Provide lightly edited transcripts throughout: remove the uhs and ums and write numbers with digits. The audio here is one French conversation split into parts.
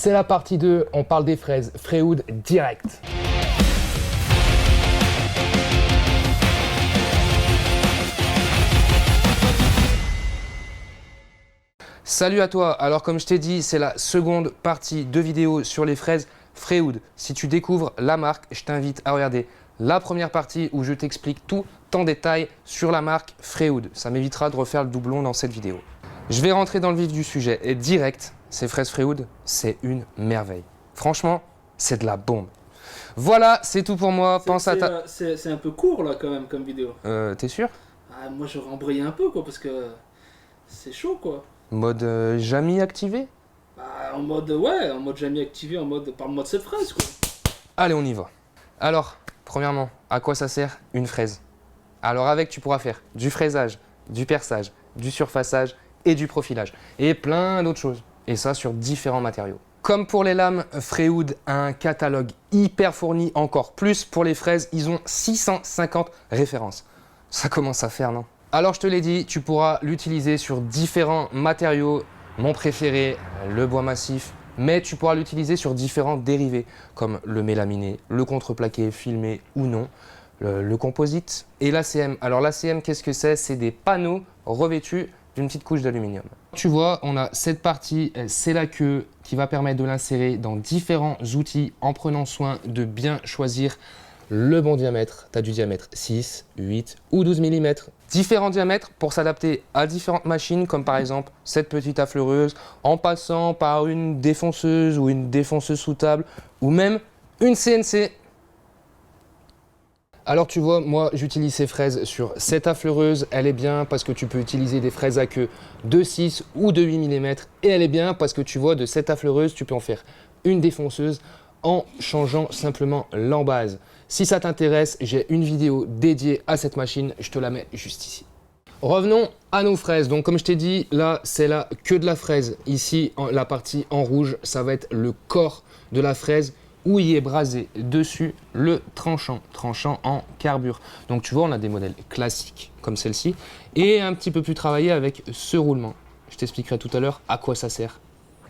C'est la partie 2, on parle des fraises Freewood direct. Salut à toi, alors comme je t'ai dit, c'est la seconde partie de vidéo sur les fraises Freewood. Si tu découvres la marque, je t'invite à regarder la première partie où je t'explique tout en détail sur la marque Freewood. Ça m'évitera de refaire le doublon dans cette vidéo. Je vais rentrer dans le vif du sujet et direct, ces fraises Freewood, c'est une merveille. Franchement, c'est de la bombe. Voilà, c'est tout pour moi. Pense à ta... C'est un peu court là quand même comme vidéo. T'es sûr? Moi j'aurais embrayé un peu quoi parce que c'est chaud quoi. Mode jamais activé? En mode jamais activé, en mode parle-moi de cette fraise quoi. Allez, on y va. Alors, premièrement, à quoi ça sert une fraise? Alors avec, tu pourras faire du fraisage, du perçage, du surfaçage et du profilage. Et plein d'autres choses. Et ça sur différents matériaux. Comme pour les lames, Freewood a un catalogue hyper fourni, encore plus pour les fraises. Ils ont 650 références. Ça commence à faire, non? Alors je te l'ai dit, tu pourras l'utiliser sur différents matériaux. Mon préféré, le bois massif. Mais tu pourras l'utiliser sur différents dérivés, comme le mélaminé, le contreplaqué, filmé ou non, le composite et l'ACM. Alors l'ACM, qu'est-ce que c'est? C'est des panneaux revêtus d'une petite couche d'aluminium. Tu vois, on a cette partie, c'est la queue qui va permettre de l'insérer dans différents outils en prenant soin de bien choisir le bon diamètre. Tu as du diamètre 6, 8 ou 12 mm. Différents diamètres pour s'adapter à différentes machines, comme par exemple cette petite affleureuse, en passant par une défonceuse ou une défonceuse sous table, ou même une CNC. Alors tu vois, moi j'utilise ces fraises sur cette affleureuse, elle est bien parce que tu peux utiliser des fraises à queue de 6 ou de 8 mm, et elle est bien parce que tu vois, de cette affleureuse, tu peux en faire une défonceuse en changeant simplement l'embase. Si ça t'intéresse, j'ai une vidéo dédiée à cette machine, je te la mets juste ici. Revenons à nos fraises. Donc comme je t'ai dit, là c'est la queue de la fraise. Ici, la partie en rouge, ça va être le corps de la fraise où il est brasé dessus le tranchant en carbure. Donc tu vois, on a des modèles classiques comme celle-ci et un petit peu plus travaillé avec ce roulement. Je t'expliquerai tout à l'heure à quoi ça sert.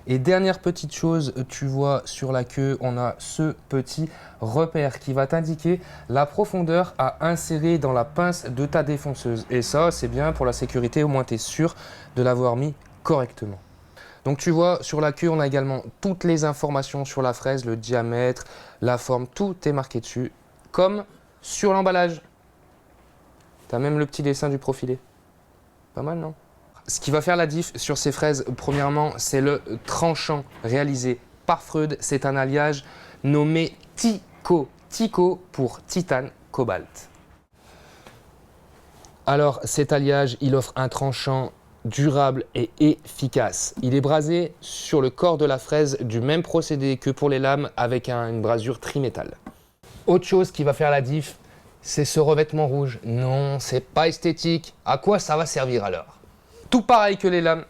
Et dernière petite chose, tu vois sur la queue, on a ce petit repère qui va t'indiquer la profondeur à insérer dans la pince de ta défonceuse. Et ça, c'est bien pour la sécurité, au moins tu es sûr de l'avoir mis correctement. Donc tu vois, sur la queue, on a également toutes les informations sur la fraise, le diamètre, la forme, tout est marqué dessus, comme sur l'emballage. Tu as même le petit dessin du profilé. Pas mal, non? Ce qui va faire la diff sur ces fraises, premièrement, c'est le tranchant réalisé par Freud. C'est un alliage nommé TICO. TICO pour titane cobalt. Alors cet alliage, il offre un tranchant durable et efficace. Il est brasé sur le corps de la fraise du même procédé que pour les lames avec une brasure trimétal. Autre chose qui va faire la diff, c'est ce revêtement rouge. Non, c'est pas esthétique. À quoi ça va servir alors? Tout pareil que les lames,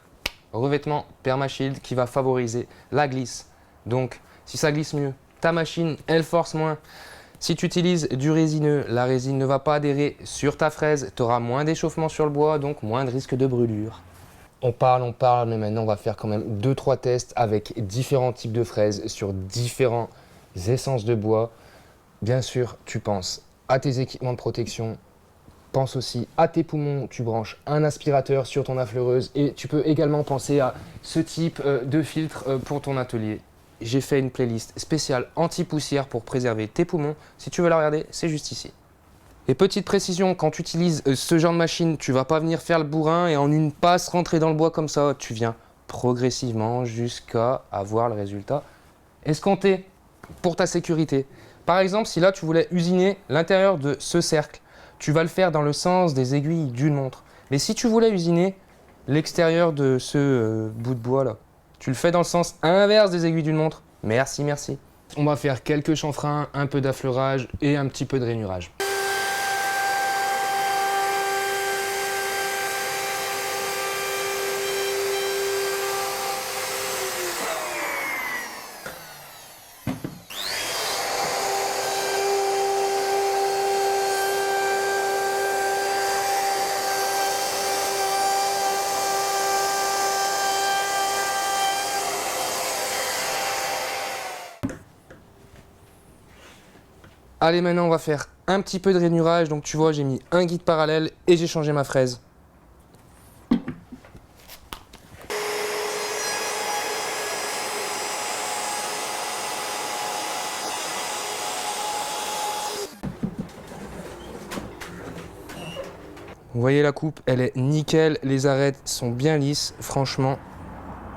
revêtement Permashield qui va favoriser la glisse. Donc, si ça glisse mieux, ta machine, elle force moins. Si tu utilises du résineux, la résine ne va pas adhérer sur ta fraise. Tu auras moins d'échauffement sur le bois, donc moins de risque de brûlure. On parle, mais maintenant on va faire quand même 2-3 tests avec différents types de fraises sur différents essences de bois. Bien sûr, tu penses à tes équipements de protection. Pense aussi à tes poumons, tu branches un aspirateur sur ton affleureuse et tu peux également penser à ce type de filtre pour ton atelier. J'ai fait une playlist spéciale anti-poussière pour préserver tes poumons. Si tu veux la regarder, c'est juste ici. Et petite précision, quand tu utilises ce genre de machine, tu ne vas pas venir faire le bourrin et en une passe rentrer dans le bois comme ça. Tu viens progressivement jusqu'à avoir le résultat escompté pour ta sécurité. Par exemple, si là tu voulais usiner l'intérieur de ce cercle, tu vas le faire dans le sens des aiguilles d'une montre. Mais si tu voulais usiner l'extérieur de ce bout de bois là, tu le fais dans le sens inverse des aiguilles d'une montre. Merci, merci. On va faire quelques chanfreins, un peu d'affleurage et un petit peu de rainurage. Allez, maintenant on va faire un petit peu de rainurage. Donc tu vois, j'ai mis un guide parallèle et j'ai changé ma fraise. Vous voyez la coupe, elle est nickel, les arêtes sont bien lisses, franchement,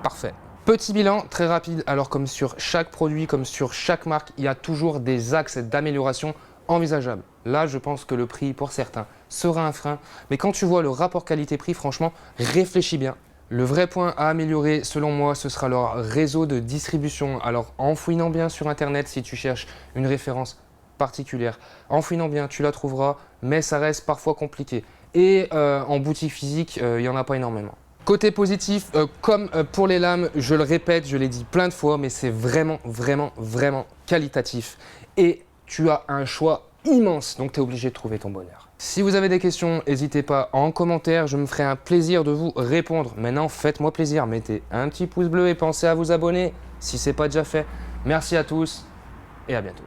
parfait. Petit bilan très rapide, alors comme sur chaque produit, comme sur chaque marque, il y a toujours des axes d'amélioration envisageables. Là, je pense que le prix, pour certains, sera un frein, mais quand tu vois le rapport qualité-prix, franchement, réfléchis bien. Le vrai point à améliorer, selon moi, ce sera leur réseau de distribution. Alors, en fouinant bien sur Internet, si tu cherches une référence particulière, en fouinant bien, tu la trouveras, mais ça reste parfois compliqué. Et en boutique physique, il n'y en a pas énormément. Côté positif, comme pour les lames, je le répète, je l'ai dit plein de fois, mais c'est vraiment qualitatif. Et tu as un choix immense, donc tu es obligé de trouver ton bonheur. Si vous avez des questions, n'hésitez pas en commentaire, je me ferai un plaisir de vous répondre. Maintenant, faites-moi plaisir, mettez un petit pouce bleu et pensez à vous abonner si ce n'est pas déjà fait. Merci à tous et à bientôt.